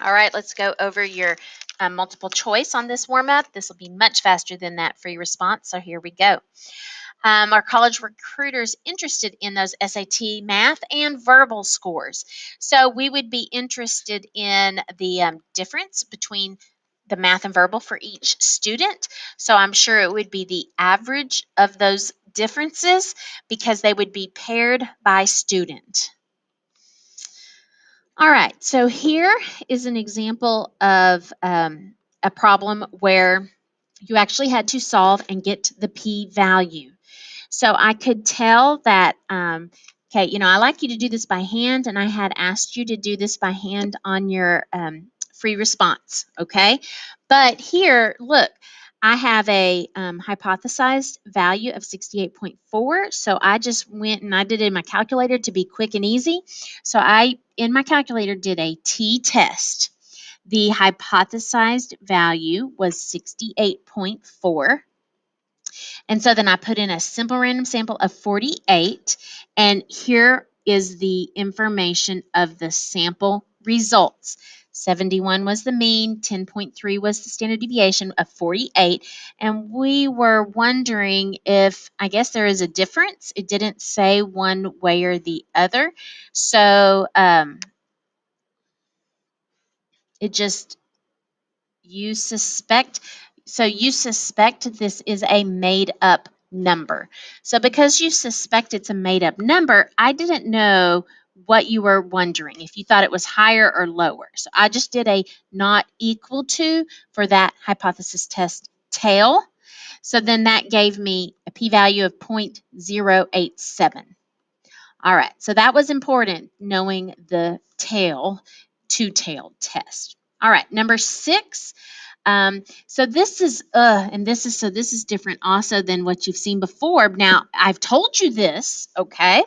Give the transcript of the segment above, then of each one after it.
All right, let's go over your multiple choice on this warm-up. This will be much faster than that free response, so here we go. Are college recruiters interested in those SAT math and verbal scores? So we would be interested in the difference between the math and verbal for each student. So I'm sure it would be the average of those differences because they would be paired by student. All right, so here is an example of a problem where you actually had to solve and get the p-value. So I could tell that, okay, I like you to do this by hand, and I had asked you to do this by hand on your free response, okay? But here, look, I have a hypothesized value of 68.4, so I just went and I did it in my calculator to be quick and easy. So I, in my calculator, did a t-test. The hypothesized value was 68.4. And so then I put in a simple random sample of 48, and here is the information of the sample results. 71 was the mean, 10.3 was the standard deviation of 48, and we were wondering if, I guess there is a difference. It didn't say one way or the other, so it just, you suspect this is a made up number. So because you suspect it's a made up number, I didn't know what you were wondering, if you thought it was higher or lower. So I just did a not equal to for that hypothesis test tail. So then that gave me a p-value of 0.087. All right, so that was important, knowing the two-tailed test. All right, number 6. So this is this is different also than what you've seen before. Now, I've told you this, okay?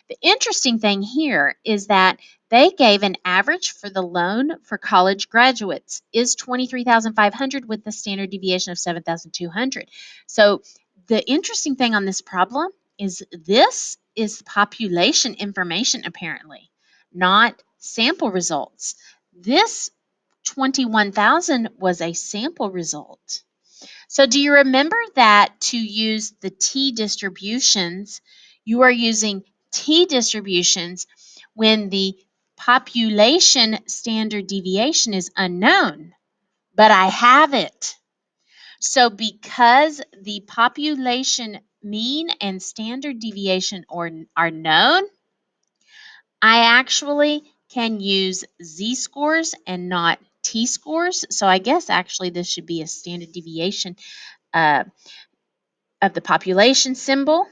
The interesting thing here is that they gave an average for the loan for college graduates is 23,500 with the standard deviation of 7,200. So the interesting thing on this problem is this is population information apparently, not sample results. This 21,000 was a sample result. So do you remember that to use the t-distributions, you are using t-distributions when the population standard deviation is unknown, but I have it. So because the population mean and standard deviation are known, I actually can use z-scores and not t-scores. So I guess actually this should be a standard deviation of the population symbol.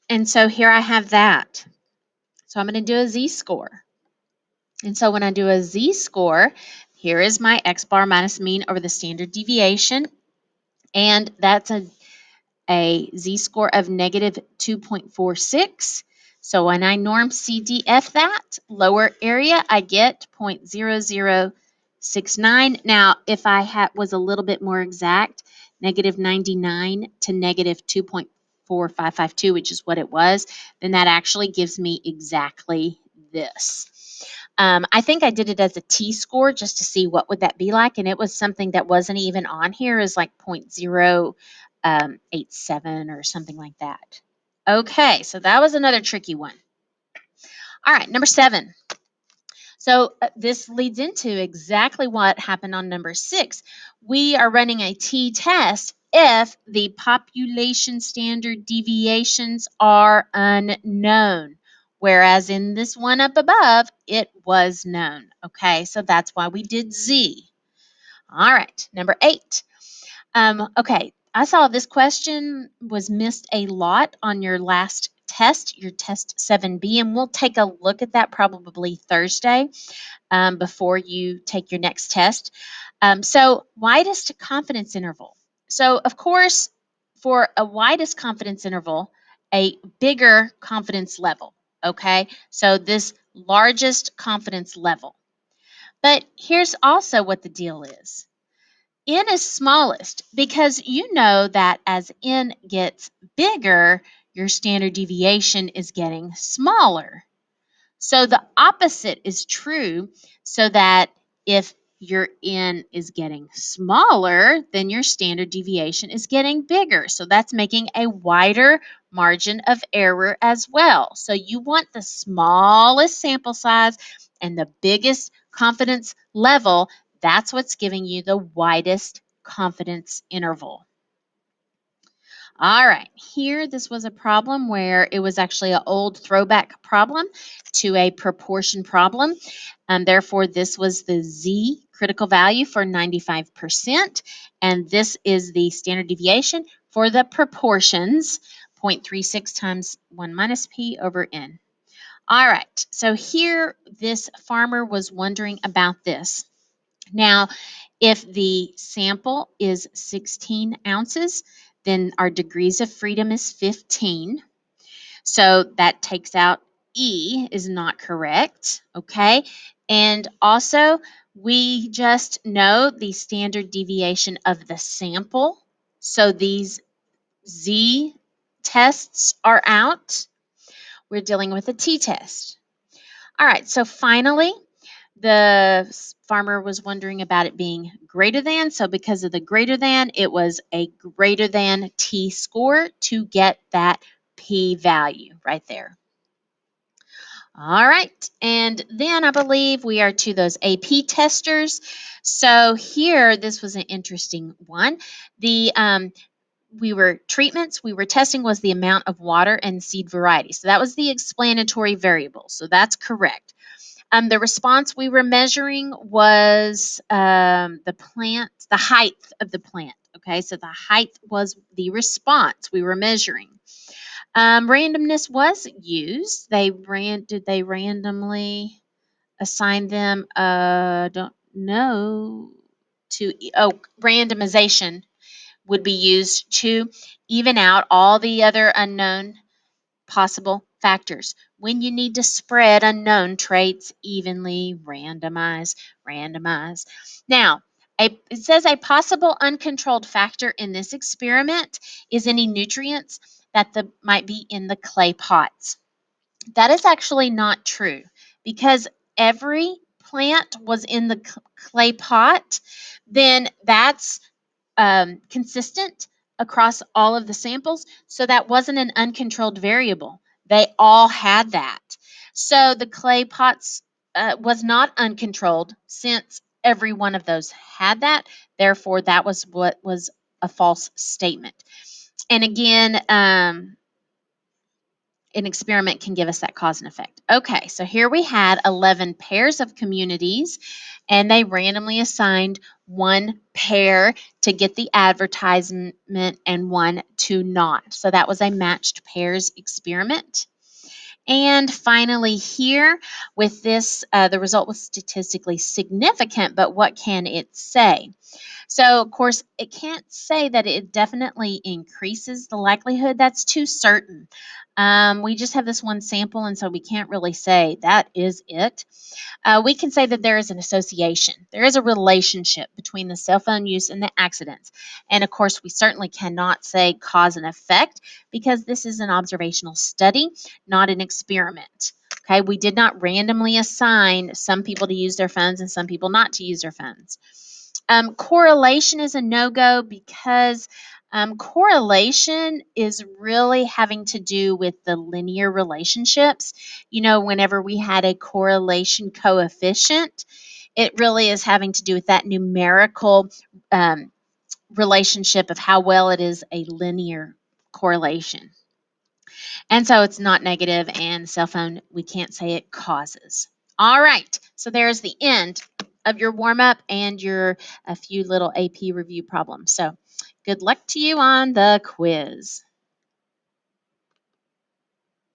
And so here I have that. So I'm going to do a z-score. And so when I do a z-score, here is my x-bar minus mean over the standard deviation. And that's a z-score of negative 2.46. So when I norm CDF that, lower area, I get 0.0069. Now, if I was a little bit more exact, negative 99 to negative 2.4552, which is what it was, then that actually gives me exactly this. I think I did it as a t-score just to see what would that be like, and it was something that wasn't even on here, is like 0.087 or something like that. Okay, so that was another tricky one. All right, number 7. So this leads into exactly what happened on number 6. We are running a t-test if the population standard deviations are unknown. Whereas in this one up above, it was known. Okay, so that's why we did Z. All right, number 8. Okay, I saw this question was missed a lot on your last test, your test 7B, and we'll take a look at that probably Thursday before you take your next test. So widest confidence interval. So of course, for a widest confidence interval, a bigger confidence level, okay? So this largest confidence level. But here's also what the deal is. N is smallest because you know that as N gets bigger, your standard deviation is getting smaller. So the opposite is true, so that if your n is getting smaller, then your standard deviation is getting bigger. So that's making a wider margin of error as well. So you want the smallest sample size and the biggest confidence level. That's what's giving you the widest confidence interval. All right, here this was a problem where it was actually an old throwback problem to a proportion problem. Therefore, this was the Z critical value for 95%, and this is the standard deviation for the proportions, 0.36 times 1 minus P over N. All right, so here this farmer was wondering about this. Now, if the sample is 16 ounces, then our degrees of freedom is 15. So that takes out E is not correct, okay? And also, we just know the standard deviation of the sample. So these Z tests are out. We're dealing with a T test. All right, so finally, the farmer was wondering about it being greater than. So because of the greater than, it was a greater than T score to get that P value right there. All right, and then I believe we are to those AP testers. So here, this was an interesting one. The treatments we were testing was the amount of water and seed variety. So that was the explanatory variable. So that's correct. The response we were measuring was the height of the plant. Okay, so the height was the response we were measuring. Randomness was used. Did they randomly assign them? Don't know. Randomization would be used to even out all the other unknown possible factors. When you need to spread unknown traits evenly, randomize. Now, it says a possible uncontrolled factor in this experiment is any nutrients that might be in the clay pots. That is actually not true because every plant was in the clay pot, then that's consistent across all of the samples. So that wasn't an uncontrolled variable. They all had that. So the clay pots was not uncontrolled since every one of those had that. Therefore, that was what was a false statement. And again, an experiment can give us that cause and effect. Okay, so here we had 11 pairs of communities, and they randomly assigned one pair to get the advertisement and one to not. So that was a matched pairs experiment. And finally, here with this, the result was statistically significant, but what can it say? So, of course, it can't say that it definitely increases the likelihood. That's too certain. We just have this one sample, and so we can't really say that is it. We can say that there is an association. There is a relationship between the cell phone use and the accidents. And of course, we certainly cannot say cause and effect because this is an observational study, not an experiment. Okay, we did not randomly assign some people to use their phones and some people not to use their phones. Correlation is a no-go because correlation is really having to do with the linear relationships. You know, whenever we had a correlation coefficient, it really is having to do with that numerical relationship of how well it is a linear correlation. And so it's not negative, and cell phone, we can't say it causes. All right, so there's the end of your warm up and your a few little AP review problems. So good luck to you on the quiz.